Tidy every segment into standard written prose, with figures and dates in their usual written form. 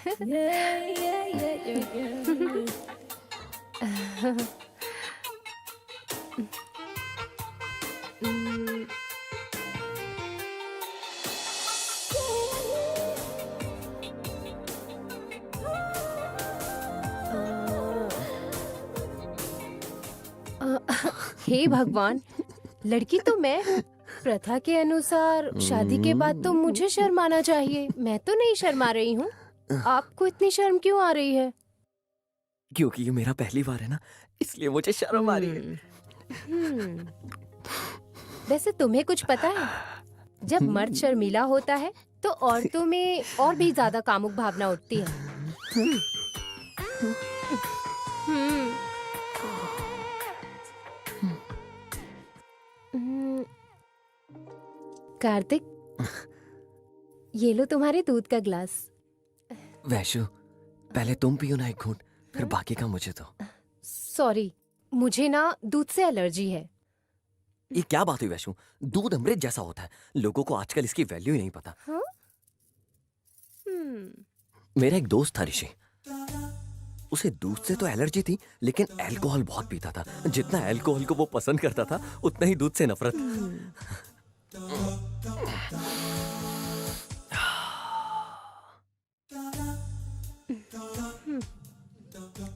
Yeah, yeah, yeah, yeah, yeah. हम्म, अ, अ, हे भगवान, लड़की तो मैं हूँ। प्रथा के अनुसार शादी के बाद तो मुझे शर्माना चाहिए। मैं तो नहीं शर्मा रही हूँ। आपको इतनी शर्म क्यों आ रही है? क्योंकि ये मेरा पहली बार है ना, इसलिए मुझे शर्म आ रही है। हम्म, वैसे तुम्हें कुछ पता है? जब मर्द शर्मीला होता है तो औरतों में और भी ज्यादा कामुक भावना उठती है। हम्म, हम्म, कार्तिक, ये लो तुम्हारे दूध का ग्लास। वैशु, पहले तुम पियो ना एक घूंट, फिर बाकी का मुझे दो। सॉरी, मुझे ना दूध से एलर्जी है। ये क्या बात हुई वैशु? दूध अमृत जैसा होता है। लोगों को आजकल इसकी वैल्यू ही नहीं पता। हाँ? हम्म, मेरा एक दोस्त था ऋषि। उसे दूध से तो एलर्जी थी, लेकिन अल्कोहल बहुत पीता था। जितना अल्कोहल को वो पसंद करता था, उतना ही दूध से नफरत।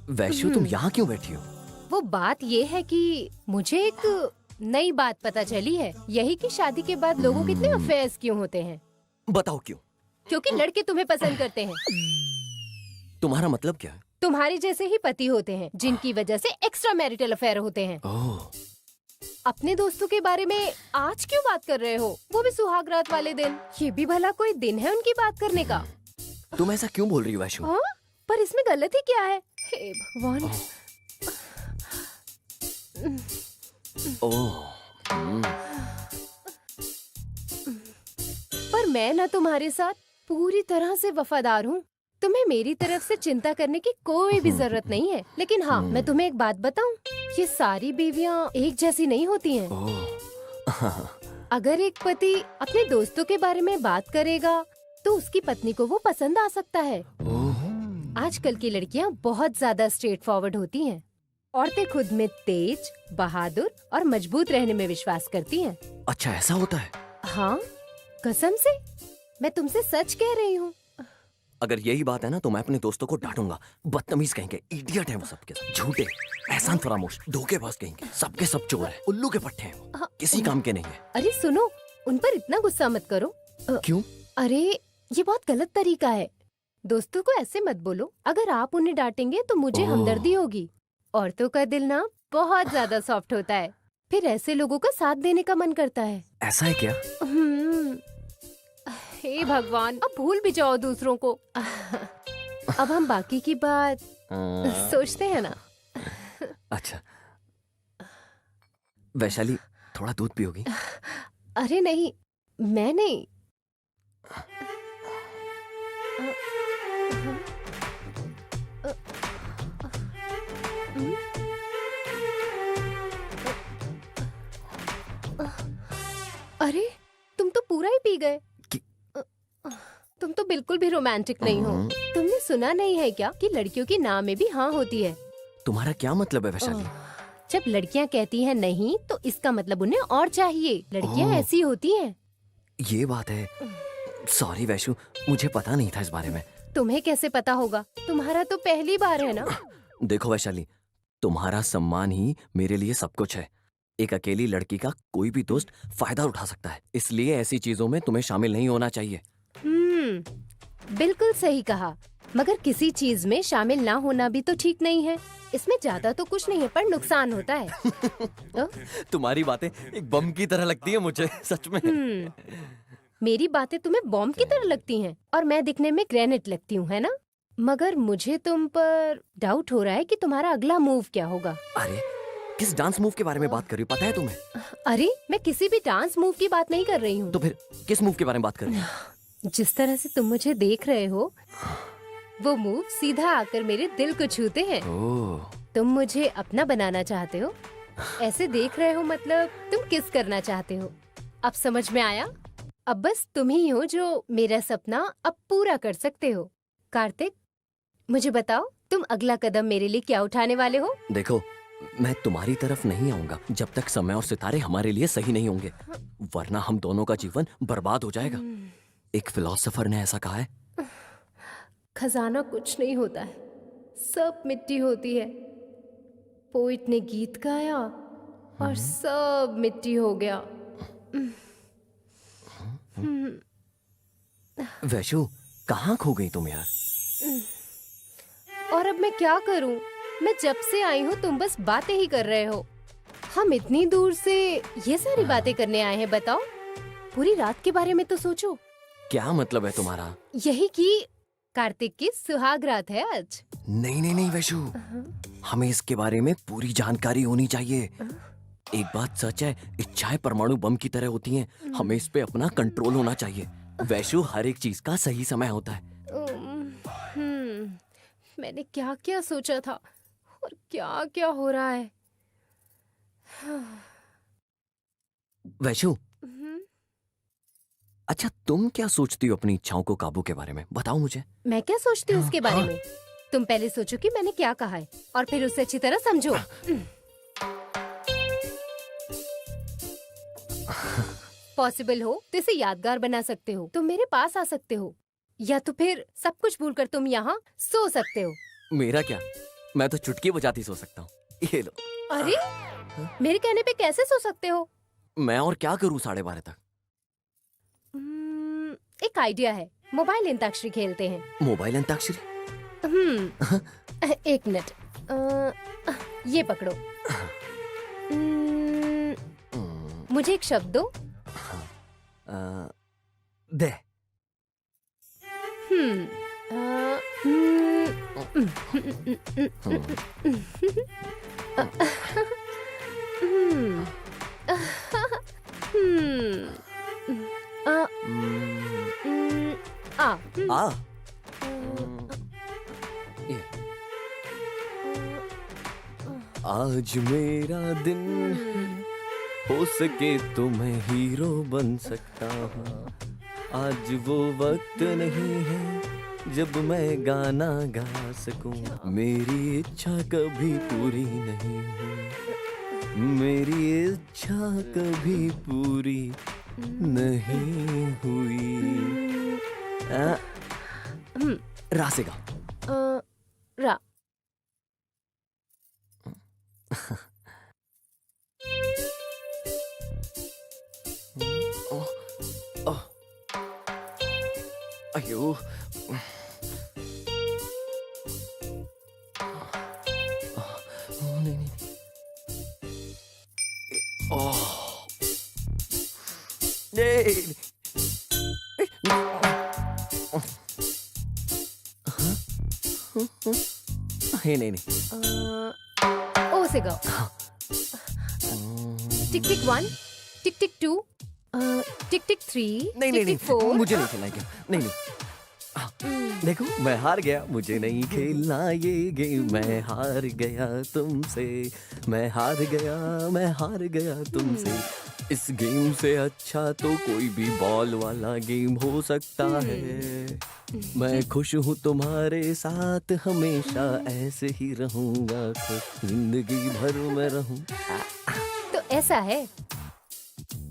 वैशु, तुम यहाँ क्यों बैठी हो? वो बात ये है कि मुझे एक नई बात पता चली है, यही कि शादी के बाद लोगों के इतने अफेयर्स क्यों होते हैं। बताओ क्यों? क्योंकि लड़के तुम्हें पसंद करते हैं। तुम्हारा मतलब क्या है? तुम्हारे जैसे ही पति होते हैं, जिनकी वजह से एक्स्ट्रा मैरिटल अफेयर होते हैं। ओह, अपने दोस्तों के बारे में आज क्यों बात कर रहे हो? वो भी सुहाग रात वाले दिन। ये भी भला कोई दिन है उनकी बात करने का? तुम ऐसा क्यों बोल रही हो वैशु? हाँ? पर इसमें गलत ही क्या है? हे भगवान। ओह, पर मैं ना तुम्हारे साथ पूरी तरह से वफादार हूँ। तुम्हें मेरी तरफ से चिंता करने की कोई भी जरूरत नहीं है। लेकिन हाँ, मैं तुम्हें एक बात बताऊं, ये सारी बीवियाँ एक जैसी नहीं होती हैं। ओह, अगर एक पति अपने दोस्तों के बारे में बात करेगा तो उसकी पत्नी को वो पसंद आ सकता है। ओह, आजकल की लड़कियाँ बहुत ज्यादा स्ट्रेट फॉरवर्ड होती हैं। औरतें खुद में तेज, बहादुर और मजबूत रहने में विश्वास करती हैं। अच्छा ऐसा होता है? हाँ, कसम से, मैं तुमसे सच कह रही हूँ। अगर यही बात है ना, तो मैं अपने दोस्तों को डांटूंगा। बदतमीज कहेंगे, इडियट हैं वो सबके सब, झूठे, एहसान फरामोश, धोखेबाज कहेंगे। सबके सब चोर हैं, उल्लू के पट्टे हैं, हाँ। किसी काम के नहीं है। अरे सुनो, उन पर इतना गुस्सा मत करो। क्यों? अरे, ये बहुत गलत तरीका है। दोस्तों को ऐसे मत बोलो। अगर आप उन्हें डांटेंगे तो मुझे ओह। हमदर्दी होगी। औरतों का दिल ना बहुत ज्यादा सॉफ्ट होता है, फिर ऐसे लोगों का साथ देने का मन करता है। ऐसा है क्या? हम्म, हे भगवान, अब भूल भी जाओ दूसरों को। अब हम बाकी की बात सोचते हैं ना। अच्छा, वैशाली, थोड़ा दूध पियोगी? अरे नहीं, मैं नहीं। अरे, तुम तो पूरा ही पी गए। कि- तुम तो बिल्कुल भी रोमांटिक नहीं हो। तुमने सुना नहीं है क्या कि लड़कियों की ना में भी हाँ होती है? तुम्हारा क्या मतलब है वैशाली? जब लड़कियां कहती हैं नहीं, तो इसका मतलब उन्हें और चाहिए। लड़कियां ओह। ऐसी होती हैं। ये बात है। सॉरी वैशु, मुझे पता नहीं था इस बारे में। तुम्हें कैसे पता होगा? तुम्हारा तो पहली बार है ना। देखो वैशाली, तुम्हारा सम्मान ही मेरे लिए सब कुछ है। एक अकेली लड़की का कोई भी दोस्त फायदा उठा सकता है, इसलिए ऐसी चीजों में तुम्हें शामिल नहीं होना चाहिए। बिल्कुल सही कहा। मगर किसी चीज में शामिल ना होना भी तो ठीक नहीं है। इसमें ज्यादा तो कुछ नहीं है, पर नुकसान होता है। तुम्हारी बातें एक बम की तरह लगती है मुझे, सच में। मेरी बातें तुम्हें बॉम्ब की तरह लगती हैं और मैं दिखने में ग्रेनेड लगती हूँ, है ना? मगर मुझे तुम पर डाउट हो रहा है कि तुम्हारा अगला मूव क्या होगा। अरे, किस डांस मूव के बारे में बात कर रही हो, पता है तुम्हें? अरे, मैं किसी भी डांस मूव की बात नहीं कर रही हूँ। तो फिर किस मूव के बारे में बात कर रही हो? जिस तरह से तुम मुझे देख रहे हो, वो मूव सीधा आकर मेरे दिल को छूते हैं। ओह, तुम मुझे अपना बनाना चाहते हो। ऐसे देख रहे हो मतलब तुम किस करना चाहते हो। अब समझ में आया? अब बस तुम ही हो जो मेरा सपना अब पूरा कर सकते हो। कार्तिक, मुझे बताओ तुम अगला कदम मेरे लिए क्या उठाने वाले हो? देखो, मैं तुम्हारी तरफ नहीं आऊंगा जब तक समय और सितारे हमारे लिए सही नहीं होंगे, वरना हम दोनों का जीवन बर्बाद हो जाएगा। एक फिलोसोफर ने ऐसा कहा है। खजाना कुछ नहीं होता है, सब मिट्टी होती है। पोइट ने गीत गाया और सब मिट्टी हो गया। वैशु, कहाँ खो गई तुम यार? और अब मैं क्या करूं? मैं जब से आई हूँ तुम बस बातें ही कर रहे हो। हम इतनी दूर से ये सारी बातें करने आए हैं, बताओ। पूरी रात के बारे में तो सोचो। क्या मतलब है तुम्हारा? यही कि कार्तिक की सुहाग रात है आज। नहीं नहीं नहीं वैशु, हमें इसके बारे में पूरी जानकारी होनी चाहिए। एक बात सच है, इच्छाएं परमाणु बम की तरह होती हैं। हमें इस पे अपना कंट्रोल होना चाहिए। वैशु, हर एक चीज का सही समय होता है। मैंने क्या क्या सोचा था और क्या क्या हो रहा है। वैशु, अच्छा तुम क्या सोचती हो अपनी इच्छाओं को काबू के बारे में? बताओ मुझे। मैं क्या सोचती हूँ उसके बारे में? तुम पहले सोचो कि मैंने क्या कहा है और फिर उसे अच्छी तरह समझो। पॉसिबल हो तो इसे यादगार बना सकते हो। तुम मेरे पास आ सकते हो, या तो फिर सब कुछ भूलकर तुम यहाँ सो सकते हो। मेरा क्या, मैं तो चुटकी बजाती सो सकता हूँ। ये लो। अरे, मेरे कहने पे कैसे सो सकते हो? मैं और क्या करूँ 12:30 तक? एक आइडिया है, मोबाइल अंताक्षरी खेलते हैं। मोबाइल अंताक्षरी? एक मिनट, ये पकड़ो। मुझे एक शब्द दो। दे। आ। ये। आज मेरा दिन, हो सके तो मैं हीरो बन सकता हूँ। आज वो वक्त नहीं है जब मैं गाना गा सकूं। मेरी इच्छा कभी पूरी नहीं हुई, मेरी इच्छा कभी पूरी नहीं हुई। रा से गा। रा। अयो, नहीं नहीं। ओह, नहीं। नहीं नहीं। ओ से गाओ। टिक टिक 1, टिक टिक 2, टिक टिक 3, नहीं टिक नहीं टिक 4। मुझे नहीं खेलना गेम। नहीं नहीं। देखो, मैं हार गया। मुझे नहीं खेलना ये गेम। मैं हार गया तुमसे। मैं हार गया तुमसे। इस गेम से अच्छा तो कोई भी बॉल वाला गेम हो सकता है। मैं खुश हूँ तुम्हारे साथ, हमेशा ऐसे ही रहूंगा, जिंदगी भर में रहूं। तो ऐसा है,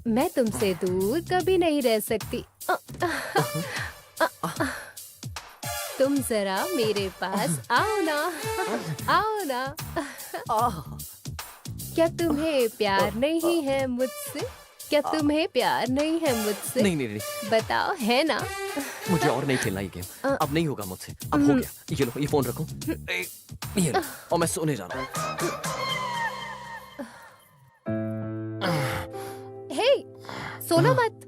मैं तुमसे दूर कभी नहीं रह सकती। तुम जरा मेरे पास आओ ना, आओ ना। क्या तुम्हें प्यार नहीं है मुझसे? क्या तुम्हें प्यार नहीं है मुझसे? नहीं नहीं नहीं। बताओ, है ना? मुझे और नहीं खेलना ये गेम। अब नहीं होगा मुझसे। अब हो गया। ये लो, ये फोन रखो। ये लो, और मैं सोने जा रहा हूँ। हे, सोना मत।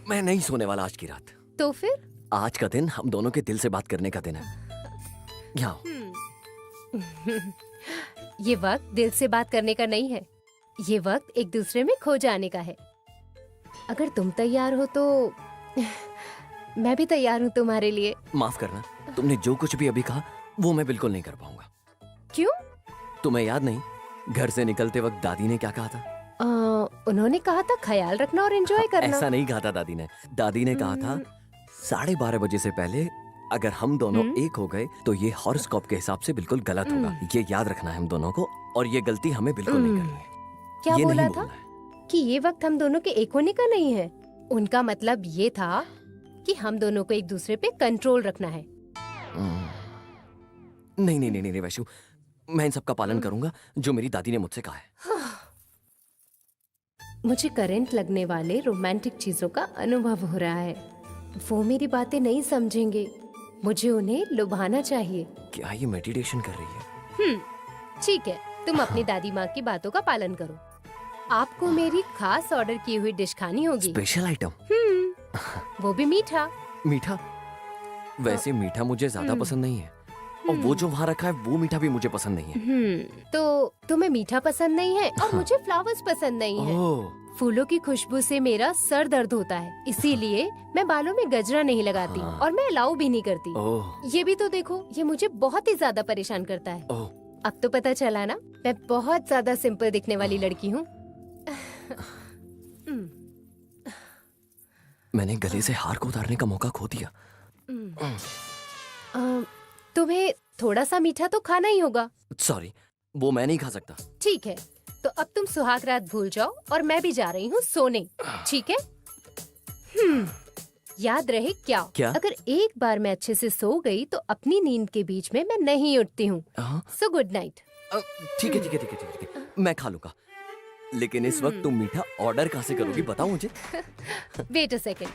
मैं नहीं सोने वाला आज की रात। तो फिर? आज का दिन हम दोनों के दिल से बात करने का दिन है। यहाँ। ये वक्त दिल से बात करने का नहीं है, ये वक्त एक दूसरे में खो जाने का है। अगर तुम तैयार हो तो मैं भी तैयार हूँ तुम्हारे लिए। माफ करना, तुमने जो कुछ भी अभी कहा वो मैं बिल्कुल नहीं कर पाऊंगा। क्यों? तुम्हें याद नहीं, घर से निकलते वक्त दादी ने क्या कहा था? उन्होंने कहा था ख्याल रखना और एंजॉय करना। ऐसा नहीं कहा था दादी ने। दादी ने कहा था 12:30 बजे से पहले अगर हम दोनों एक हो गए तो ये हॉरोस्कोप के हिसाब से बिल्कुल गलत होगा। ये याद रखना है हम दोनों को, और ये गलती हमें बिल्कुल नहीं करनी है। क्या ये बोला नहीं था बोलना है। कि ये वक्त हम दोनों के एक होने का नहीं है? उनका मतलब ये था कि हम दोनों को एक दूसरे पे कंट्रोल रखना है। नहीं नहीं नहीं नहीं वैशु, मैं इन सब का पालन करूंगा जो मेरी दादी ने मुझसे कहा है। मुझे करंट लगने वाले रोमांटिक चीजों का अनुभव हो रहा है। वो मेरी बातें नहीं समझेंगे, मुझे उन्हें लुभाना चाहिए। क्या ये मेडिटेशन कर रही है? ठीक है, तुम अपनी दादी माँ की बातों का पालन करो। आपको मेरी खास ऑर्डर की हुई डिश खानी होगी। Special item? वो भी मीठा। मीठा? वैसे मीठा मुझे ज्यादा पसंद नहीं है, और वो जो वहाँ रखा है वो मीठा भी मुझे पसंद नहीं है। तो तुम्हें मीठा पसंद नहीं है और मुझे फ्लावर्स पसंद नहीं है। ओह, फूलों की खुशबू से मेरा सर दर्द होता है, इसीलिए मैं बालों में गजरा नहीं लगाती और मैं अलाउ भी नहीं करती। ओह, ये भी तो देखो, ये मुझे बहुत ही ज्यादा परेशान करता है। ओह, अब तो पता चला ना, मैं बहुत ज्यादा सिंपल दिखने वाली लड़की हूँ। मैंने गले से हार को उतारने का मौका खो दिया। तुम्हें थोड़ा सा मीठा तो खाना ही होगा। सॉरी, वो मैं नहीं खा सकता। ठीक है, तो अब तुम सुहाग रात भूल जाओ और मैं भी जा रही हूँ सोने। ठीक है? याद रहे क्या? अगर एक बार मैं अच्छे से सो गई तो अपनी नींद के बीच में मैं नहीं उठती हूँ। So good night. ठीक है ठीक है ठीक है ठीक है, मैं खा लूंगा। लेकिन इस वक्त तुम मीठा ऑर्डर कहाँ से करोगी, बताओ मुझे। Wait a second.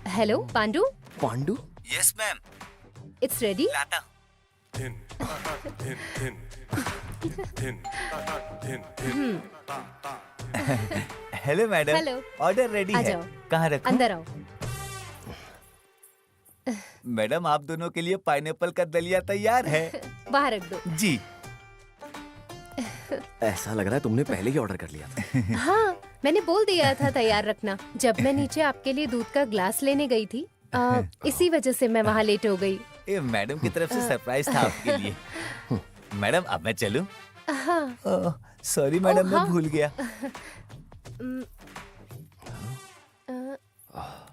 Hello Pandu. Pandu? Yes ma'am. It's ready. लाता। Hello madam. Hello. Order ready आ है। जाओ। कहाँ रखूं? अंदर आओ। मैडम आप दोनों के लिए पाइनएप्पल का दलिया तैयार है। बाहर रख दो। जी। ऐसा लग रहा है तुमने पहले ही ऑर्डर कर लिया था। हाँ, मैंने बोल दिया था तैयार रखना जब मैं नीचे आपके लिए दूध का ग्लास लेने गई थी। इसी वजह से मैं वहाँ लेट हो गई। ये मैडम की तरफ से सरप्राइज था आपके लिए। मैडम अब मैं चलूं? हाँ। सॉरी मैडम, मैं हाँ। भूल गया।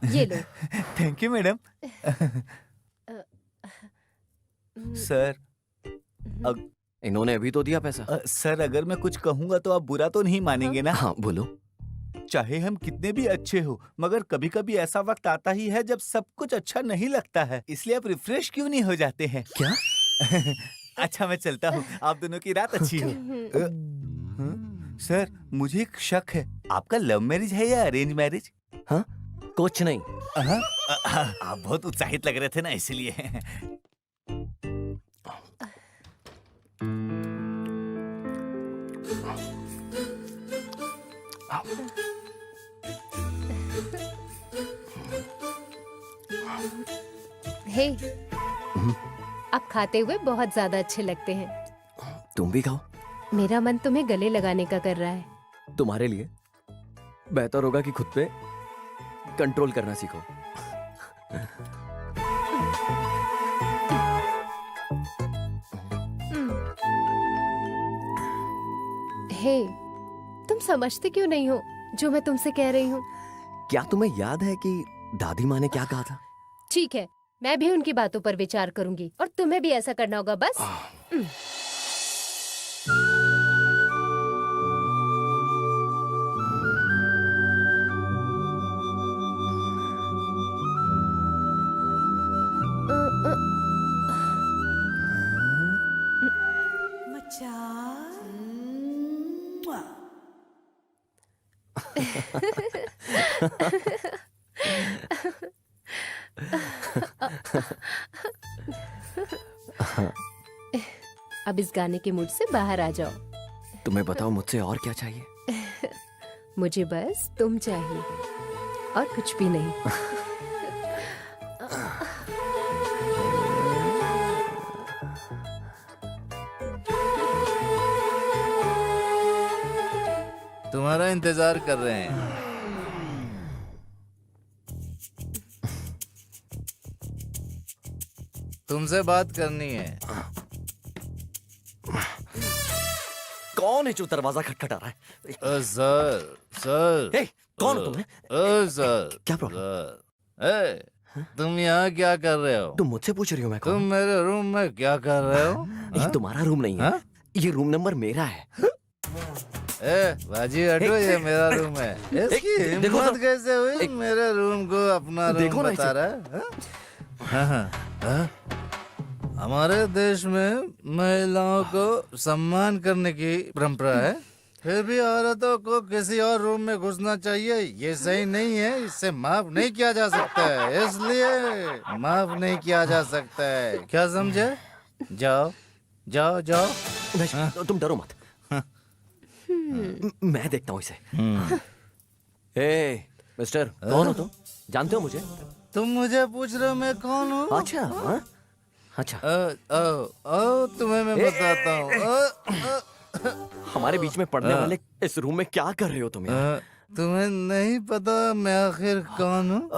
ये लो। Thank you madam. सर इन्होंने अभी तो दिया पैसा। सर अगर मैं कुछ कहूँगा तो आप बुरा तो नहीं मानेंगे ना? हाँ बोलो। चाहे हम कितने भी अच्छे हो, मगर कभी कभी ऐसा वक्त आता ही है जब सब कुछ अच्छा नहीं लगता है। इसलिए आप रिफ्रेश क्यों नहीं हो जाते हैं? क्या? अच्छा मैं चलता हूँ, आप दोनों की रात अच्छी हो। सर मुझे एक शक है, आपका लव मैरिज है या अरेंज मैरिज? हाँ, कुछ नहीं। आप बहुत उत्साहित लग रहे थे ना, इसलिए। हे, आप खाते हुए बहुत ज्यादा अच्छे लगते हैं। तुम भी खाओ। मेरा मन तुम्हें गले लगाने का कर रहा है। तुम्हारे लिए बेहतर होगा कि खुद पे कंट्रोल करना सीखो। हे, तुम समझते क्यों नहीं हो जो मैं तुमसे कह रही हूँ? क्या तुम्हें याद है कि दादी माँ ने क्या कहा था? ठीक है, मैं भी उनकी बातों पर विचार करूंगी और तुम्हें भी ऐसा करना होगा बस। अब इस गाने के मूड से बाहर आ जाओ। तुम्हें बताओ मुझसे और क्या चाहिए? मुझे बस तुम चाहिए और कुछ भी नहीं। तुम्हारा इंतजार कर रहे हैं। तुमसे बात करनी है। कौन है जो दरवाजा खटखटा रहा है? सर हे, कौन हो तुम्हें? ओ सर, क्या प्रॉब्लम? सर, तुम यहाँ क्या कर रहे हो? तुम मुझसे पूछ रही हो मैं तुम कौन? मेरे रूम में क्या कर रहे हो? ये तुम्हारा रूम नहीं है, हाँ? ये रूम नंबर मेरा है। बाजी हटो, ये मेरा रूम है। इसकी देखो हिम्मत तो। कैसे हुई मेरे रूम को अपना रूम देखो ना बता इसे। रहा है? हाँ? हाँ? हमारे देश में महिलाओं को सम्मान करने की परंपरा है, फिर भी औरतों को किसी और रूम में घुसना चाहिए। ये सही नहीं है, इससे माफ नहीं किया जा सकता है, इसलिए माफ नहीं किया जा सकता है। क्या समझे? जाओ जाओ जाओ। वैसे तुम डरो मत, मैं देखता हूँ इसे। ए मिस्टर, कौन हो तुम? जानते हो मुझे? तुम मुझे पूछ रहे हो मैं कौन हूँ? अच्छा हाँ? अच्छा, तुम्हें मैं बताता हूँ। हमारे बीच में पढ़ने वाले इस रूम में क्या कर रहे हो तुम यार? तुम्हें नहीं पता मैं आखिर कौन हूँ?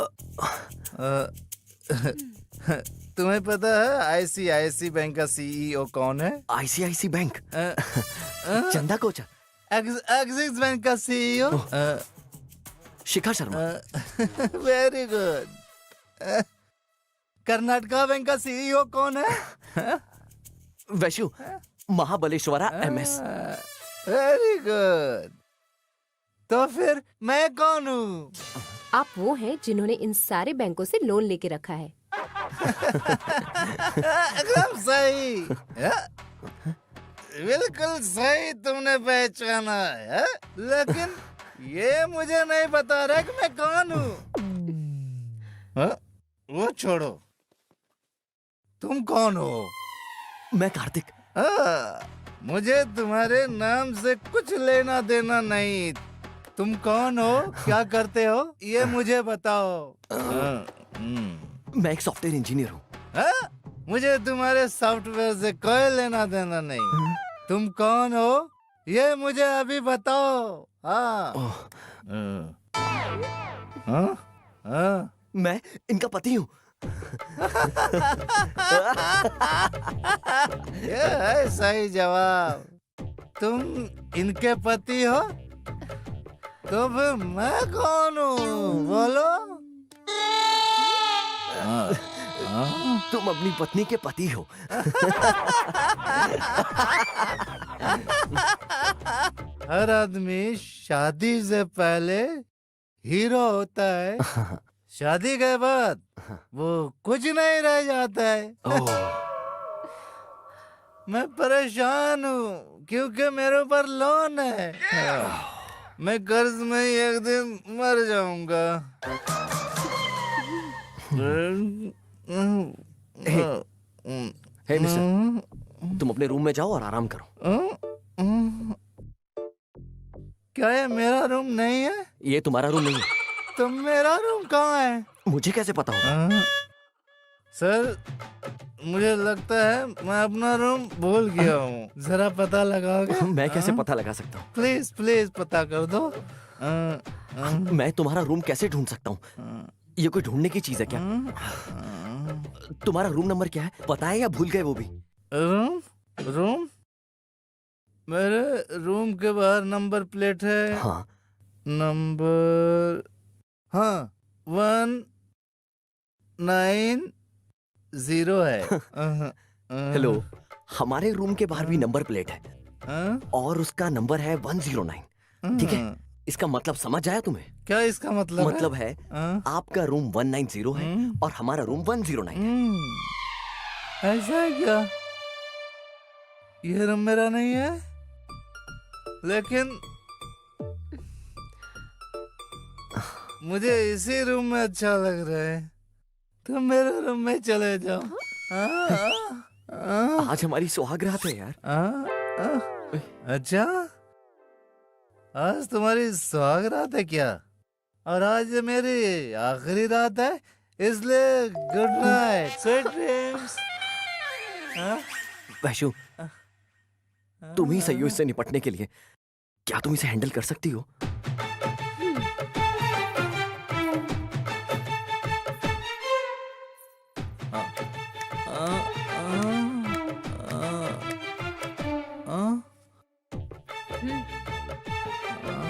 तुम्हें पता है आईसीआईसी बैंक का सीईओ कौन है? ICICI bank? Chanda Kochhar? Axis bank का CEO? Shikha Sharma? Very good. Karnataka bank का सीईओ कौन है? वैशु महाबलेश्वरा एमएस? Very good. तो फिर मैं कौन हूँ? आप वो हैं जिन्होंने इन सारे बैंकों से लोन लेके रखा है। एकदम सही। बिल्कुल सही तुमने पहचाना है, लेकिन ये मुझे नहीं बता रहा कि मैं कौन हूँ। वो छोड़ो, तुम कौन हो? मैं कार्तिक। मुझे तुम्हारे नाम से कुछ लेना देना नहीं। तुम कौन हो, क्या करते हो, ये मुझे बताओ। मैं एक सॉफ्टवेयर इंजीनियर हूँ। मुझे तुम्हारे सॉफ्टवेयर से कोई लेना देना नहीं। तुम कौन हो, ये मुझे अभी बताओ। मैं इनका पति हूँ। ये है सही जवाब। तुम इनके पति हो, तो फिर मैं कौन हूँ, बोलो। तुम अपनी पत्नी के पति हो। हर आदमी शादी से पहले हीरो होता है, शादी के बाद वो कुछ नहीं रह जाता है। मैं परेशान हूँ क्योंकि मेरे ऊपर लोन है। मैं कर्ज में ही एक दिन मर जाऊंगा। हे मिस्टर, तुम अपने रूम में जाओ और आराम करो। क्या ये मेरा रूम नहीं है? ये तुम्हारा रूम नहीं है। तो मेरा रूम कहाँ है? मुझे कैसे पता होगा? सर, मुझे लगता है मैं अपना रूम भूल गया हूँ। जरा पता लगाओगे? मैं कैसे पता लगा सकता हूँ? प्लीज प्लीज पता कर दो। मैं तुम्हारा रूम कैसे ढूंढ सकता हूँ? ये कोई ढूंढने की चीज है क्या? तुम्हारा रूम नंबर क्या है, पता है या भूल गए वो भी? रूम रूम मेरे रूम के बाहर नंबर प्लेट है। हाँ। नंबर 190 है। हेलो, हमारे रूम के बाहर भी नंबर प्लेट है और उसका नंबर है 109। ठीक है, इसका मतलब समझ आया तुम्हें? क्या इसका मतलब मतलब है आपका रूम 190 है और हमारा रूम 109 है। ऐसा है क्या? ये रूम मेरा नहीं है, लेकिन मुझे इसी रूम में अच्छा लग रहा है। तुम मेरे रूम में चले जाओ। आज हमारी सुहागरात है यार। अच्छा, आज तुम्हारी सुहागरात है क्या? और आज मेरी आखिरी रात है, इसलिए good night, sweet dreams. Vaishu, तुम ही सही हो इससे निपटने के लिए। क्या तुम इसे हैंडल कर सकती हो?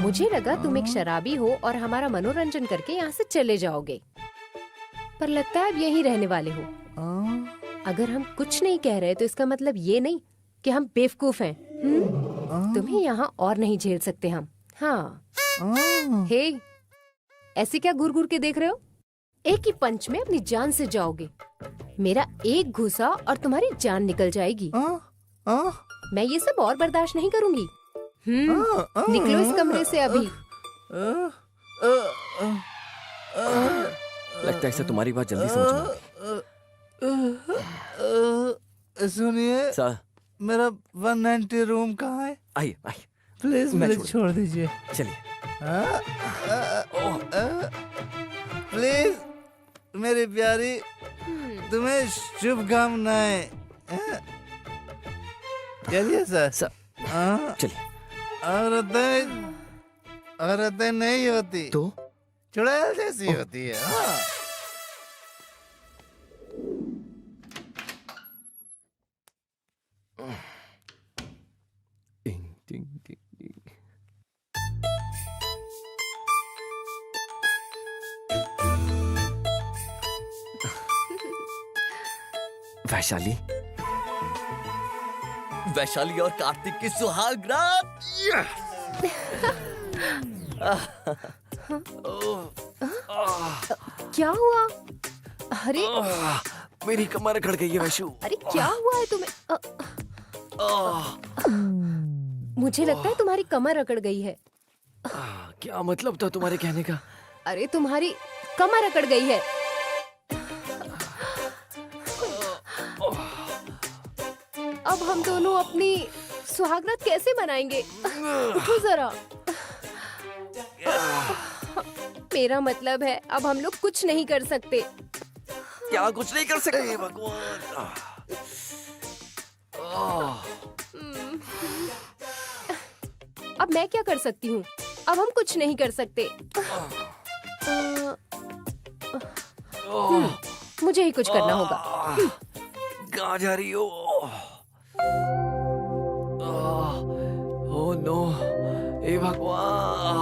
मुझे लगा तुम एक शराबी हो और हमारा मनोरंजन करके यहाँ से चले जाओगे, पर लगता है अब यहीं रहने वाले हो। अगर हम कुछ नहीं कह रहे तो इसका मतलब ये नहीं कि हम बेवकूफ हैं। तुम्हें यहाँ और नहीं झेल सकते हम। हाँ। हे, ऐसे क्या घूर घूर के देख रहे हो? एक ही पंच में अपनी जान से जाओगे। मेरा एक घूसा और तुम्हारी जान निकल जाएगी। मैं ये सब और बर्दाश्त नहीं करूंगी। निकलो इस कमरे से अभी। लगता है इसे तुम्हारी बात जल्दी समझ में आ सुनिए, गई। मेरा 190 रूम कहाँ है? आइए आइए, प्लीज मैं मुझे छोड़ दीजिए। चलिए। प्लीज मेरी प्यारी, तुम्हें शुभकामनाएं। चलिए सर। चलिए। औरतें नहीं होती तो चुड़ैल जैसी होती है। हाँ। टिंग, टिंग, टिंग, टिंग। वैशाली, वैशाली और कार्तिक की सुहाग रात। क्या हुआ? अरे मेरी कमर अकड़ गई है वैशु। अरे क्या हुआ है तुम्हें? मुझे लगता है तुम्हारी कमर अकड़ गई है। क्या मतलब था तुम्हारे कहने का? अरे तुम्हारी कमर अकड़ गई है। अब हम दोनों अपनी सुहागरात कैसे मनाएंगे? उठो जरा। मेरा मतलब है अब हम लोग कुछ नहीं कर सकते। क्या कुछ नहीं कर सकते? भगवान। अब मैं क्या कर सकती हूँ? अब हम कुछ नहीं कर सकते। मुझे ही कुछ करना होगा। कहाँ जा रही हो? ओह नो, हे भगवान।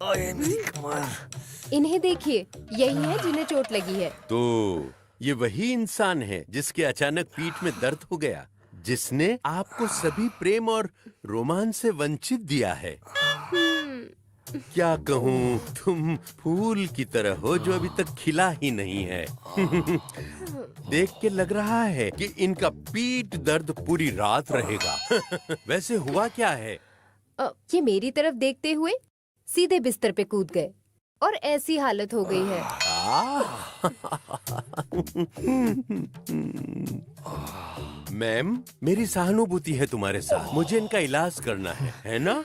ओए मेरी कमर। इन्हें देखिए, यही है जिन्हें चोट लगी है। तो ये वही इंसान है जिसके अचानक पीठ में दर्द हो गया, जिसने आपको सभी प्रेम और रोमांस से वंचित दिया है। क्या कहूँ, तुम फूल की तरह हो जो अभी तक खिला ही नहीं है। देख के लग रहा है कि इनका पीठ दर्द पूरी रात रहेगा। वैसे हुआ क्या है? ये मेरी तरफ देखते हुए सीधे बिस्तर पे कूद गए और ऐसी हालत हो गई है। मैम, मेरी सहानुभूति है तुम्हारे साथ। मुझे इनका इलाज करना है ना?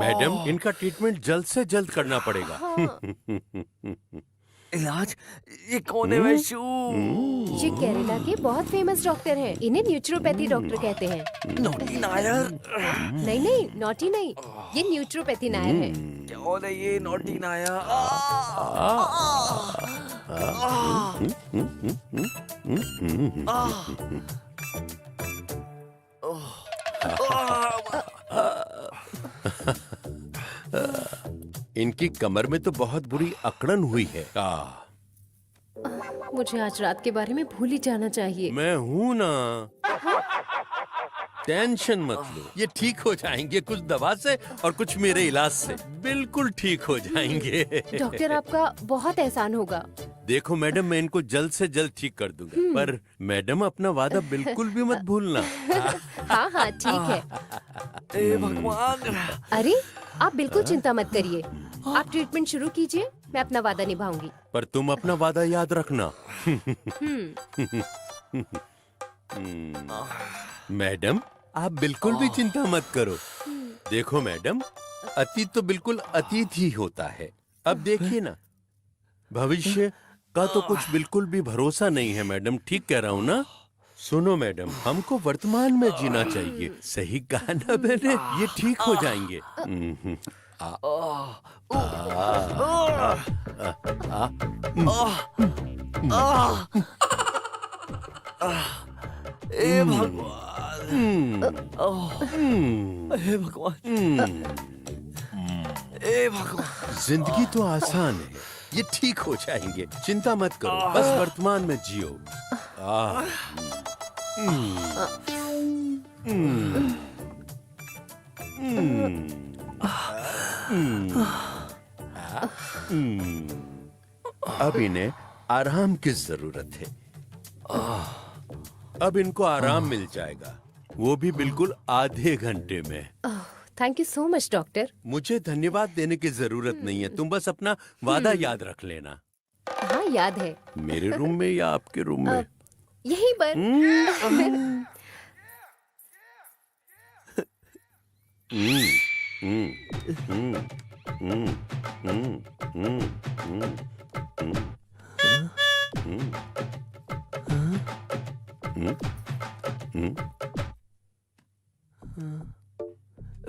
मैडम, इनका ट्रीटमेंट जल्द से जल्द करना पड़ेगा। इलाज? ये कौन है वैशु? ये केरला के बहुत फेमस डॉक्टर हैं। इन्हें न्यूट्रोपैथी डॉक्टर कहते हैं। नौटी नायर? नहीं नहीं, नॉटी नहीं, ये न्यूट्रोपैथी नायर है। कौन है ये नौटी नायर? इनकी कमर में तो बहुत बुरी अकड़न हुई है। मुझे आज रात के बारे में भूल ही जाना चाहिए। मैं हूँ ना, टेंशन मत लो। ये ठीक हो जाएंगे, कुछ दवा से और कुछ मेरे इलाज से बिल्कुल ठीक हो जाएंगे। डॉक्टर, आपका बहुत एहसान होगा। देखो मैडम, मैं इनको जल्द से जल्द ठीक कर दूंगा, पर मैडम अपना वादा बिल्कुल भी मत भूलना। हाँ हाँ ठीक है। हे भगवान। अरे आप बिल्कुल चिंता मत करिए, आप ट्रीटमेंट शुरू कीजिए, मैं अपना वादा निभाऊंगी। पर तुम अपना वादा याद रखना। मैडम, आप बिल्कुल भी चिंता मत करो। देखो मैडम, अतीत तो बिल्कुल अतीत ही होता है। अब देखिए ना, भविष्य का तो कुछ बिल्कुल भी भरोसा नहीं है। मैडम, ठीक कह रहा हूँ ना? सुनो मैडम, हमको वर्तमान में जीना चाहिए। सही कहा ना मैंने? ये ठीक हो जाएंगे। हे भगवान, हे भगवान, हे भगवान। जिंदगी तो आसान है, ये ठीक हो जाएंगे, चिंता मत करो, बस वर्तमान में जियो। अब इन्हें आराम की जरूरत है। अब इनको आराम मिल जाएगा, वो भी बिल्कुल आधे घंटे में। Thank you so much doctor. मुझे धन्यवाद देने की जरूरत नहीं है, तुम बस अपना वादा याद रख लेना। हाँ याद है। मेरे रूम में या आपके रूम में? यहीं पर।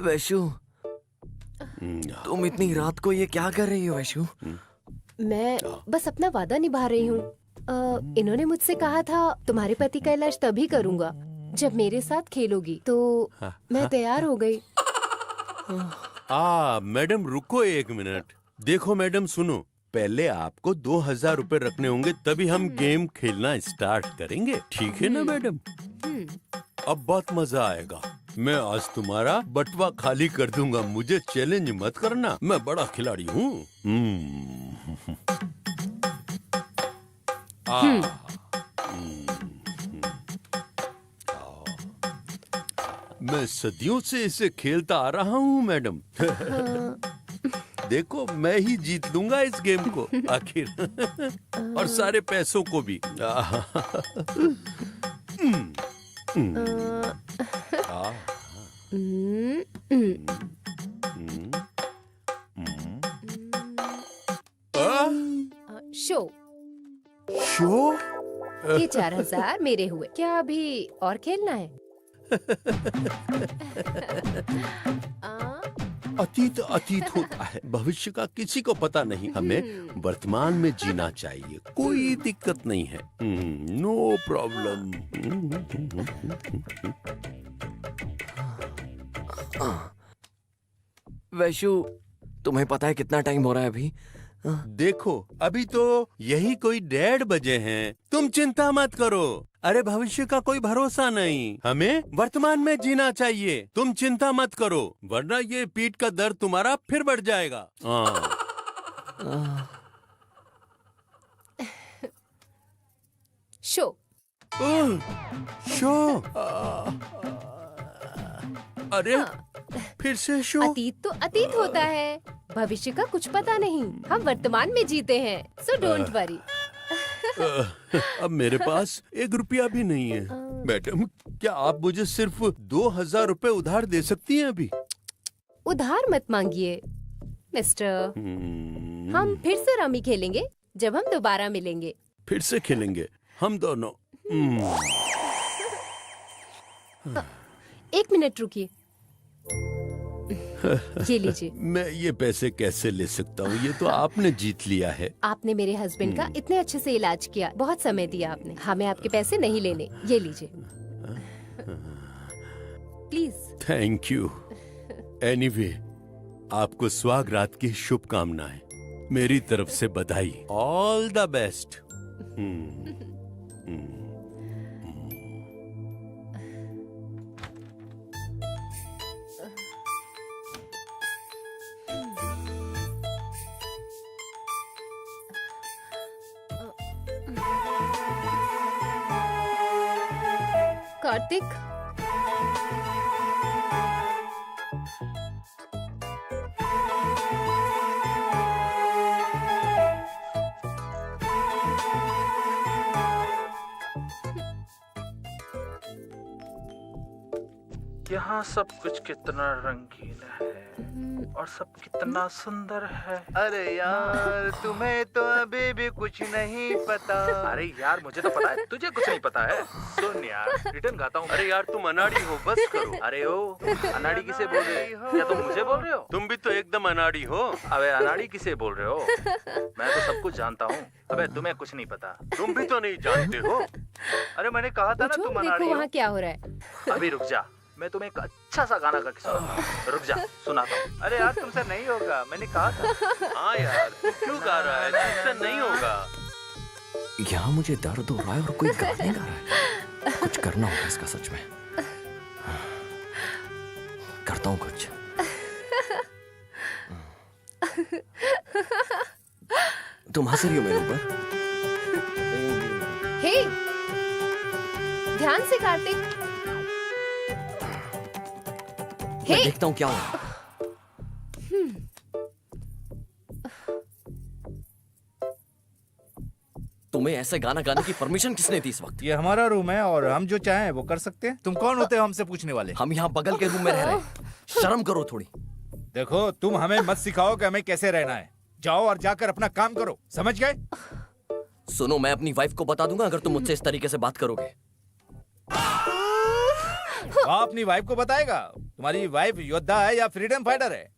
वैशु, तुम इतनी रात को ये क्या कर रही हो वैशु? मैं बस अपना वादा निभा रही हूँ। इन्होंने मुझसे कहा था तुम्हारे पति का इलाज तभी करूँगा जब मेरे साथ खेलोगी, तो मैं तैयार हो गई। मैडम रुको एक मिनट। देखो मैडम सुनो, पहले आपको 2000 रुपए रखने होंगे, तभी हम गेम खेलना स्टार्ट करेंगे, ठीक है ना मैडम? अब बहुत मजा आएगा। मैं आज तुम्हारा बटवा खाली कर दूंगा, मुझे चैलेंज मत करना, मैं बड़ा खिलाड़ी हूँ। मैं सदियों से इसे खेलता आ रहा हूँ मैडम। देखो मैं ही जीत लूंगा इस गेम को आखिर, और सारे पैसों को भी। Show show? ये 4000 मेरे हुए। क्या अभी और खेलना है? अतीत अतीत होता है, भविष्य का किसी को पता नहीं। हमें वर्तमान में जीना चाहिए, कोई दिक्कत नहीं है। No problem. वैशु, तुम्हें पता है कितना टाइम हो रहा है अभी? देखो अभी तो यही कोई 1:30 बजे हैं। तुम चिंता मत करो, अरे भविष्य का कोई भरोसा नहीं, हमें वर्तमान में जीना चाहिए। तुम चिंता मत करो, वरना ये पीठ का दर्द तुम्हारा फिर बढ़ जाएगा। Show show? अरे फिर से शो? अतीत तो अतीत होता है, भविष्य का कुछ पता नहीं। हम वर्तमान में जीते हैं, सो डोंट वरी। अब मेरे पास 1 रुपया भी नहीं है। मैडम, क्या आप मुझे सिर्फ 2000 रुपए उधार दे सकती हैं अभी? उधार मत मांगिए मिस्टर। हम फिर से रमी खेलेंगे जब हम दोबारा मिलेंगे। फिर से खेलेंगे हम दोनों? 1 मिनट रुकिए। ये लीजिए। मैं ये पैसे कैसे ले सकता हूँ? ये तो आपने जीत लिया है। आपने मेरे हस्बैंड का इतने अच्छे से इलाज किया, बहुत समय दिया आपने। हमें आपके पैसे नहीं लेने। ये लीजिए प्लीज। Thank you. एनीवे, आपको स्वागरात की शुभकामनाएं, मेरी तरफ से बधाई। All the best. कार्तिक, यहाँ सब कुछ कितना रंगीन है। और सब कितना सुंदर है। अरे यार तुम्हें तो अभी भी कुछ नहीं पता। अरे यार मुझे तो पता है, तुझे कुछ नहीं पता है। सुन यार, रिटर्न गाता हूँ। अरे यार तुम अनाड़ी हो, बस करो। अरे ओ, अनाड़ी किसे बोल रहे हो? क्या तुम मुझे बोल रहे हो? तुम भी तो एकदम अनाड़ी हो। अबे अनाड़ी किसे बोल रहे हो? मैं तो सब कुछ जानता हूँ। अबे तुम्हें कुछ नहीं पता। तुम भी तो नहीं जानते हो। अरे मैंने कहा था ना पूछो, तुम अनाड़ी देखो हो। वहाँ क्या हो रहा है। अभी रुक जा, मैं तुम्हें एक अच्छा सा गाना गा के सुनाता हूँ। रुक जा, सुनाता हूँ। अरे यार तुमसे नहीं होगा, मैंने कहा था। हाँ यार, तू क्यों गा रहा है? तुमसे नहीं होगा। यहाँ मुझे दर्द हो रहा है और कोई गाने गा रहा है। कुछ करना होगा इसका सच में। करता हूँ कुछ। तुम हंस रही हो मेरे ऊपर? हे, ध्यान से कार्तिक। मैं देखता हूँ क्या हो रहा है। तुम्हें ऐसे गाना गाने की परमिशन किसने दी इस वक्त? ये हमारा रूम है और हम जो चाहें वो कर सकते हैं। तुम कौन होते हो हमसे पूछने वाले? हम यहाँ बगल के रूम में रह रहे हैं। शर्म करो थोड़ी। देखो तुम हमें मत सिखाओ कि हमें कैसे रहना है। जाओ और जाकर अपना काम करो, समझ गए? सुनो, मैं अपनी वाइफ को बता दूंगा अगर तुम मुझसे इस तरीके से बात करोगे। आप अपनी वाइफ को बताएगा? तुम्हारी वाइफ योद्धा है या फ्रीडम फाइटर है?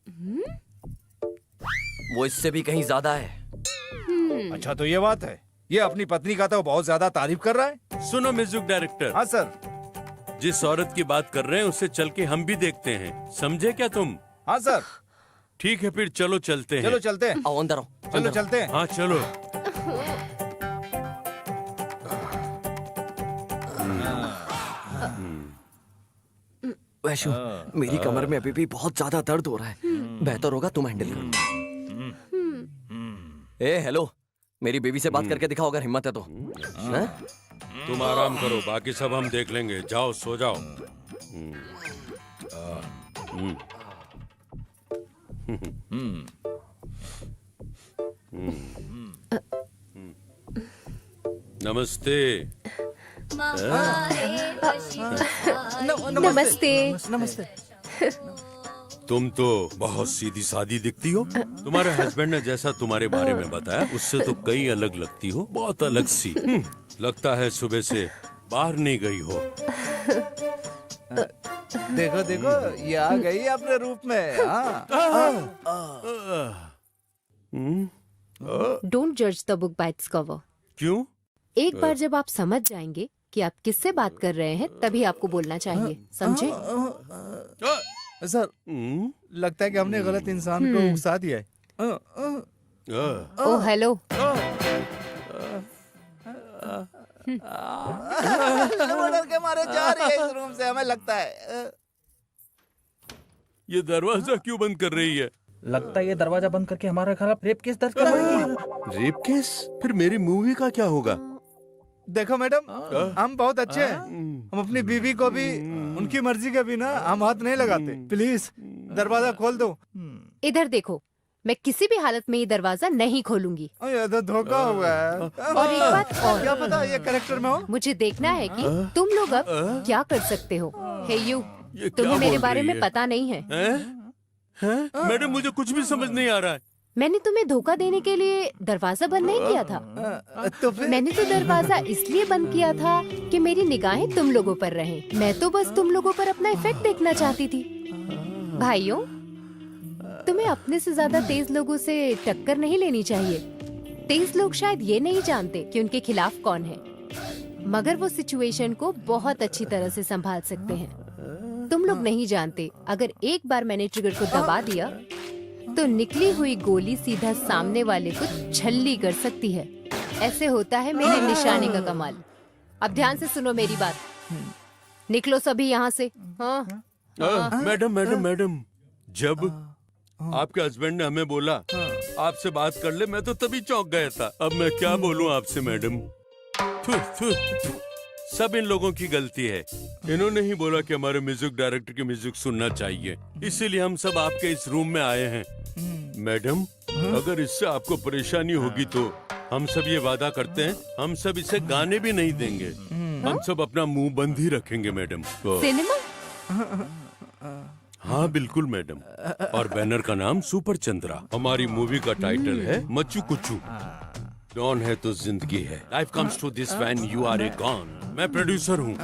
वो इससे भी कहीं ज्यादा है। अच्छा तो ये बात है। ये अपनी पत्नी का तो बहुत ज्यादा तारीफ कर रहा है। सुनो म्यूजिक डायरेक्टर। हाँ सर। जिस औरत की बात कर रहे हैं उससे चल के हम भी देखते हैं, समझे क्या तुम? हाँ सर। ठीक है फिर चलो चलते हैं। चलो चलते हैं। आओ अंदर आओ। चलो अंदर आओ। चलते हैं। हाँ चलो। वैशु, मेरी कमर में अभी भी बहुत ज्यादा दर्द हो रहा है। बेहतर होगा तुम हैंडल करो। ए हेलो, मेरी बेबी से बात करके दिखाओ अगर हिम्मत है तो। हैं? तुम आराम करो, बाकी सब हम देख लेंगे। जाओ सो जाओ। नमस्ते। नमस्ते। नमस्ते। तुम तो बहुत सीधी सादी दिखती हो। तुम्हारे हस्बैंड ने जैसा तुम्हारे बारे में बताया उससे तो कई अलग लगती हो, बहुत अलग सी। लगता है सुबह से बाहर नहीं गई हो। देखो देखो ये आ गई अपने रूप में। डोंट जज the book by its cover. क्यों? एक बार जब आप समझ जाएंगे कि आप किससे बात कर रहे हैं तभी आपको बोलना चाहिए, समझे? सर लगता है कि हमने गलत इंसान को उकसा दिया है। ओ हेलो। वो डर के मारे जा रही है इस रूम से, हमें लगता है। ये दरवाजा क्यों बंद कर रही है? लगता है ये दरवाजा बंद करके हमारे खिलाफ रेप केस दर्ज करवाएगी। Rape case? फिर मेरी मूवी का क्या होगा? देखो मैडम, हम बहुत अच्छे हैं। हम अपनी बीवी को भी उनकी मर्जी के बिना हम हाथ नहीं लगाते। प्लीज दरवाजा खोल दो। इधर देखो, मैं किसी भी हालत में ये दरवाजा नहीं खोलूंगी। ये तो धोखा हुआ है। और एक बात और, क्या पता ये कैरेक्टर में हो। मुझे देखना है कि तुम लोग अब क्या कर सकते हो। हे यू, ये क्या तुम्हें मेरे बोल बारे रही में है? पता नहीं है। हैं? मैडम मुझे कुछ भी समझ नहीं आ रहा है। मैंने तुम्हें धोखा देने के लिए दरवाजा बंद नहीं किया था। तो फिर मैंने तो दरवाजा इसलिए बंद किया था कि मेरी निगाहें तुम लोगों पर रहें। मैं तो बस तुम लोगों पर अपना इफेक्ट देखना चाहती थी। भाइयों, तुम्हें अपने से ज्यादा तेज लोगों से टक्कर नहीं लेनी चाहिए। तेज लोग शायद ये नहीं जानते कि उनके खिलाफ कौन है, मगर वो सिचुएशन को बहुत अच्छी तरह से संभाल सकते हैं। तुम लोग नहीं जानते, अगर एक बार मैंने ट्रिगर को दबा दिया तो निकली हुई गोली सीधा सामने वाले को छल्ली कर सकती है। ऐसे होता है मेरे निशाने का कमाल। अब ध्यान से सुनो मेरी बात। निकलो सभी यहाँ से। हाँ। मैडम मैडम मैडम, जब आपके हस्बैंड ने हमें बोला आपसे बात कर ले, मैं तो तभी चौंक गया था। अब मैं क्या बोलूं आपसे मैडम। थू, थू, थू। सब इन लोगों की गलती है। इन्होंने ही बोला कि हमारे म्यूजिक डायरेक्टर की म्यूजिक सुनना चाहिए, इसीलिए हम सब आपके इस रूम में आए हैं। मैडम, अगर इससे आपको परेशानी होगी तो हम सब ये वादा करते हैं, हम सब इसे गाने भी नहीं देंगे। हम सब अपना मुंह बंद ही रखेंगे मैडम। सिनेमा? हाँ बिल्कुल मैडम। और बैनर का नाम सुपर चंद्रा। हमारी मूवी का टाइटल है मच्चू कुच्चू। डॉन है तो जिंदगी है। Life comes to this when you are a gone. मैं प्रोड्यूसर हूँ।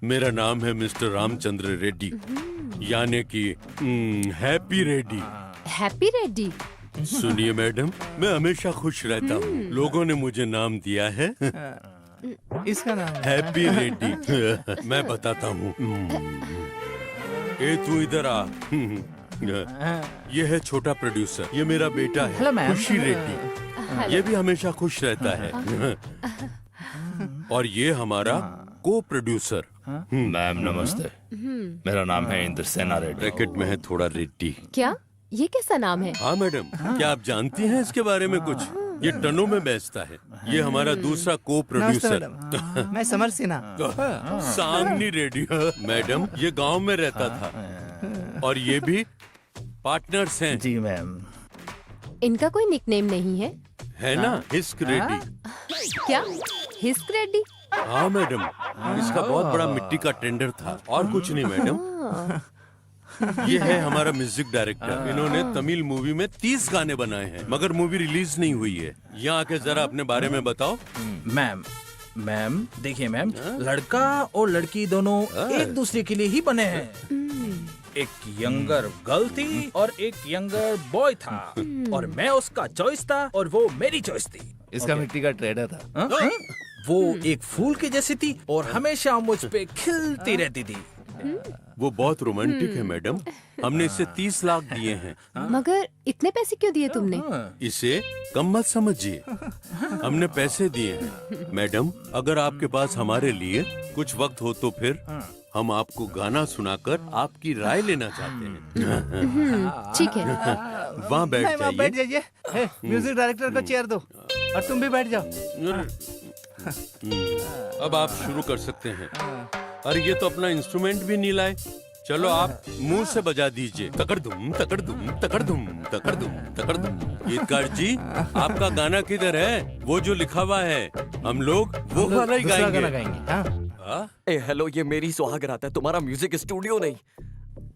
मेरा नाम है मिस्टर रामचंद्र रेड्डी, यानी कि हैप्पी रेड्डी। हैप्पी रेड्डी। सुनिए मैडम, मैं हमेशा खुश रहता हूँ। लोगों ने मुझे नाम दिया है इसका नाम हैप्पी रेड्डी। मैं बताता हूँ। ए तू इधर आ। ये है छोटा प्रोड्यूसर, ये मेरा बेटा है Hello, ma'am. खुशी रेड्डी। ये भी हमेशा खुश रहता है। और ये हमारा को प्रोड्यूसर। मैम नमस्ते, मेरा नाम है इंद्रसेना रेड्डी। ब्रैकेट में है थोड़ा रेड्डी। क्या ये कैसा नाम है? हाँ मैडम, क्या आप जानती हैं इसके बारे में कुछ? ये टनों में बेचता है। ये हमारा दूसरा को प्रोड्यूसर मैं समर सिन्हा। सांगनी रेड्डी। मैडम ये गांव में रहता था और ये भी पार्टनर्स हैं। जी मैम। इनका कोई निकनेम नहीं है? है ना, हिस्क रेड्डी। क्या हिस्क रेड्डी? हाँ मैडम, इसका बहुत बड़ा मिट्टी का टेंडर था और कुछ नहीं मैडम। ये है हमारा म्यूजिक डायरेक्टर। इन्होंने तमिल मूवी में 30 गाने बनाए हैं, मगर मूवी रिलीज नहीं हुई है। यहाँ आके जरा अपने बारे में बताओ। मैम देखिए मैम, लड़का और लड़की दोनों एक दूसरे के लिए ही बने हैं। एक यंगर गर्ल थी और एक यंगर बॉय था, और मैं उसका चॉइस था और वो मेरी चॉइस थी। इसका मिट्टी का ट्रेडर था। वो एक फूल की जैसी थी और हमेशा मुझ पे खिलती रहती थी। वो बहुत रोमांटिक है मैडम। हमने इसे 30 लाख दिए हैं। मगर इतने पैसे क्यों दिए तुमने? इसे कम मत समझिए, हमने पैसे दिए हैं। मैडम अगर आपके पास हमारे लिए कुछ वक्त हो तो फिर हम आपको गाना सुनाकर आपकी राय लेना चाहते हैं। ठीक है। वहाँ बैठ बैठ जाइए। जाइए। म्यूजिक डायरेक्टर को चेयर दो और तुम भी बैठ जाओ। अब आप शुरू कर सकते हैं। अरे ये तो अपना इंस्ट्रूमेंट भी नहीं लाए। चलो आप मुंह से बजा दीजिए। तकड़दुम तकड़दुम तकड़दुम तकड़दुम तकड़दुम। गीतकार जी आपका गाना किधर है? वो जो लिखा हुआ है, हम लोग वो वाला ही दूसरा गाना गाएंगे। गाएंगे। हाँ? ए हेलो, ये मेरी सुहाग रात है, तुम्हारा म्यूजिक स्टूडियो नहीं।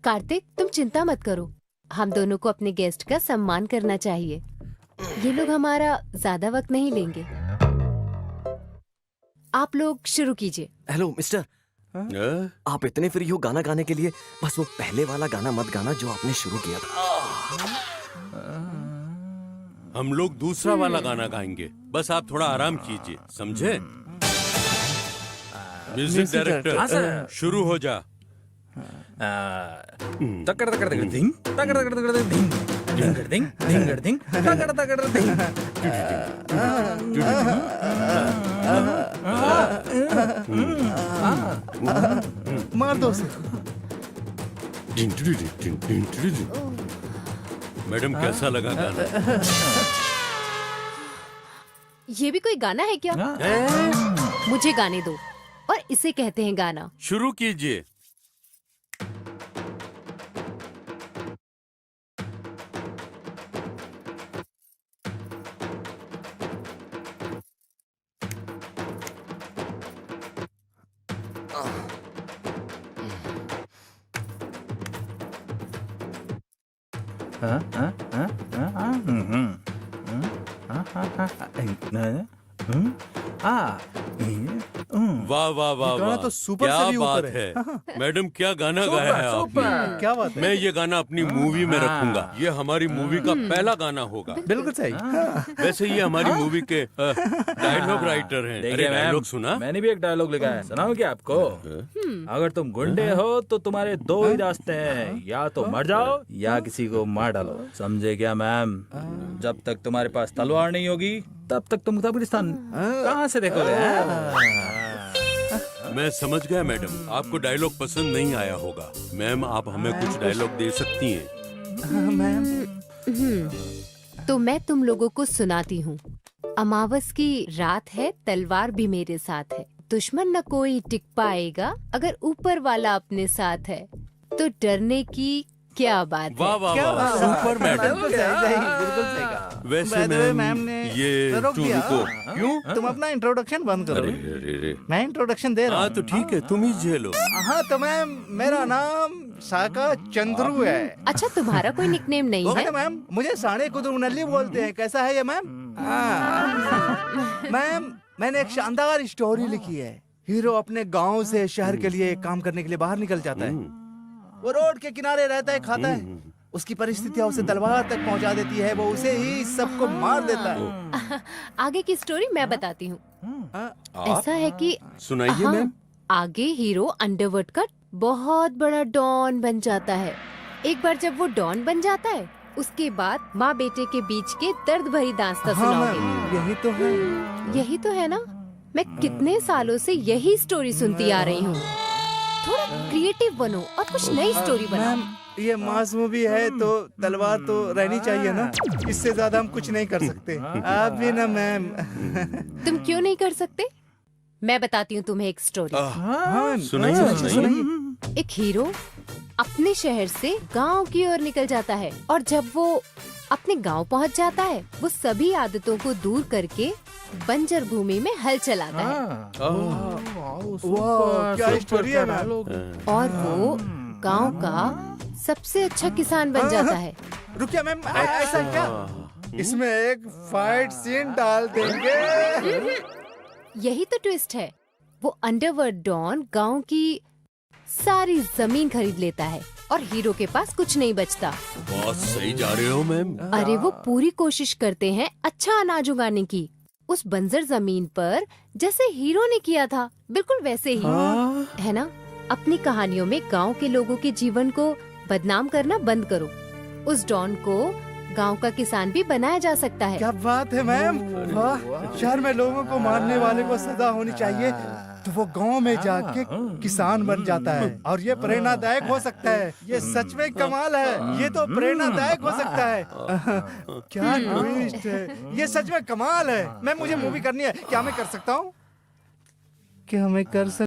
कार्तिक तुम चिंता मत करो, हम दोनों को अपने गेस्ट का सम्मान करना चाहिए। ये लोग हमारा ज्यादा वक्त नहीं लेंगे। आप लोग शुरू कीजिए। हेलो मिस्टर, आप इतने फ्री हो गाना गाने के लिए? बस वो पहले वाला गाना मत गाना जो आपने शुरू किया था। हम लोग दूसरा वाला गाना गाएंगे, बस आप थोड़ा आराम कीजिए, समझे? म्यूजिक डायरेक्टर शुरू हो जा। तकड़ तकड़ तकड़ धिंग, तकड़ तकड़ तकड़ धिंग, धिंगड़ धिंग, धिंगड़ धिंग, तकड़ तकड़ धिंग। मार दो उसे। मैडम कैसा लगा गाना? ये भी कोई गाना है क्या? मुझे गाने दो, और इसे कहते हैं गाना। शुरू कीजिए। वाह वाह वाह गाना वाह, तो सुपर क्या से भी बात ऊपर है। मैडम क्या गाना गाया है आपने। क्या बात है। मैं ये गाना अपनी मूवी में रखूंगा। ये हमारी मूवी का पहला गाना होगा। बिल्कुल सही। वैसे ये हमारी मूवी के डायलॉग राइटर हैं। अरे डायलॉग सुना? मैंने भी एक डायलॉग लिखा है, सुनाऊं क्या आपको? अगर तुम गुंडे हो तो तुम्हारे दो ही रास्ते हैं, या तो मर जाओ या किसी को मार डालो। समझे क्या मैम? जब तक तुम्हारे पास तलवार नहीं होगी तब तक तुम कब्रिस्तान कहाँ से देखोगे? मैं समझ गया मैडम, आपको डायलॉग पसंद नहीं आया होगा। मैम आप हमें कुछ डायलॉग दे सकती हैं? तो मैं तुम लोगों को सुनाती हूँ। अमावस की रात है, तलवार भी मेरे साथ है, दुश्मन न कोई टिक पाएगा, अगर ऊपर वाला अपने साथ है तो डरने की क्या बात वाह है। वाह वाह, सुपर मैडम। बिल्कुल सही, बिल्कुल सही कहा। वैसे By the way, ma'am ma'am ने ये रोक तू दिया। रुको। क्यों? तुम अपना इंट्रोडक्शन बंद करो। अरे अरे अरे। मैं इंट्रोडक्शन दे रहा हाँ हूँ। तो ठीक है, तुम ही झेलो। हाँ तो मैम, मेरा नाम साका चंद्रू है। अच्छा, तुम्हारा कोई निकनेम नहीं है? अरे मैम, मुझे साढ़े कुतुब बोलते हैं। कैसा है ये मैम? हाँ। मैम, मैंने एक शानदार स्टोरी लिखी है। हीरो अपने गांव से शहर के लिए काम करने के लिए बाहर निकल जाता है। वो रोड के किनारे रहता है, खाता है। उसकी परिस्थितियां उसे तलवार तक पहुंचा देती है। वो उसे ही सबको मार देता है। आगे की स्टोरी मैं बताती हूँ। हाँ। ऐसा है कि सुनाइए हाँ, मैम। आगे हीरो अंडरवर्ल्ड का बहुत बड़ा डॉन बन जाता है। एक बार जब वो डॉन बन जाता है, उसके बाद माँ बेटे के बीच के दर्द भरी दास्तां हाँ सुनाओगे। मैम, यही तो है। यही तो है ना। मैं कितने सालों से यही स्टोरी सुनती आ रही हूँ। थोड़ा क्रिएटिव बनो और कुछ नई स्टोरी बनाओ। मैम, ये मास मूवी है तो तलवार तो रहनी चाहिए ना। इससे ज्यादा हम कुछ नहीं कर सकते। आप भी ना मैम। तुम क्यों नहीं कर सकते? मैं बताती हूँ तुम्हें एक स्टोरी। हाँ, सुनाइए, सुनाइए। एक हीरो अपने शहर से गांव की ओर निकल जाता है, और जब वो अपने गांव पहुंच जाता है, वो सभी आदतों को दूर करके बंजर भूमि में हल चलाता है। वाह, क्या स्टोरी है मैम। और वो गांव का सबसे अच्छा किसान बन जाता है। रुकिए मैम, ऐसा क्या? इसमें एक फाइट सीन डाल देंगे। यही तो ट्विस्ट है। वो अंडरवर्ल्ड डॉन गांव की सारी जमीन खरीद लेता है और हीरो के पास कुछ नहीं बचता। बहुत सही जा रहे हो मैम। अरे वो पूरी कोशिश करते हैं अच्छा अनाज उगाने की, उस बंजर जमीन पर, जैसे हीरो ने किया था, बिल्कुल वैसे ही। है ना? अपनी कहानियों में गांव के लोगों के जीवन को बदनाम करना बंद करो। उस डॉन को गांव का किसान भी बनाया जा सकता है। क्या बात है मैम। वाह, शहर में लोगों को मारने वाले को सजा होनी चाहिए, तो वो गांव में जाके किसान बन जाता है। और ये प्रेरणादायक हो सकता है। ये सच में कमाल है। ये तो प्रेरणादायक हो सकता है। क्या ट्विस्ट है। ये सच में कमाल है। मैं मुझे मूवी करनी है। क्या मैं कर सकता हूँ? क्या मैं कर सकता